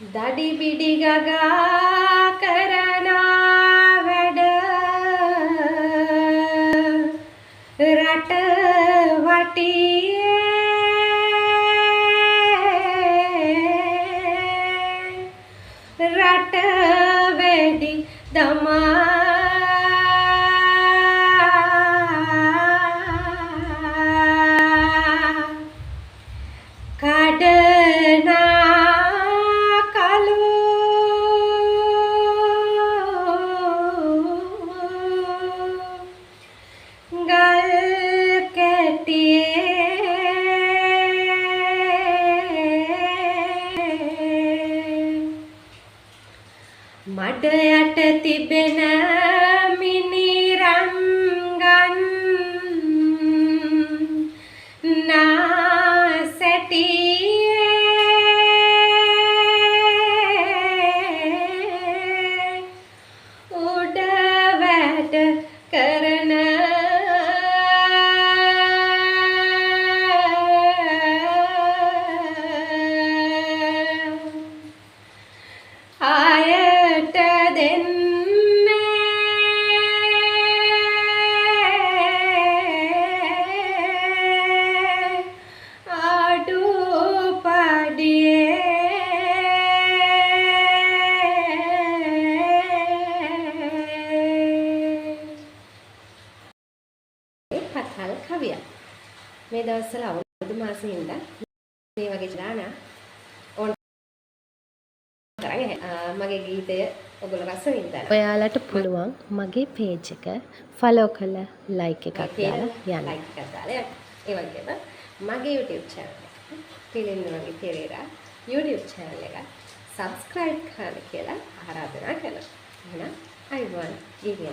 දඩි බිඩි ගගා කරන වැඩ රට වටියේ රට වෙඩි දමා මඩ යට තිබෙන මිනිරංගන් නාසැටියේ උඩ වැඩ කරන ආයට දෙන්නේ අඩුපාඩියේ කතල් කවියක් මේ දවස්වල අවුරුදු මාසෙ ඉඳන් මේ වගේ දාන මගේ ගීතය ඔයගොල්ලෝ රස විඳලා. ඔයාලට පුළුවන් මගේ පේජ් එක ෆලෝ කරලා ලයික් එකක් දාලා යන්න. ලයික් එකක් දාලා යන්න. ඒ වගේම මගේ YouTube channel එක පිළිඳුනගේ පෙරේරා YouTube channel එක subscribe කරන්න කියලා ආරාධනා කරනවා. එහෙනම් අයිබෝන් ජීවිතේ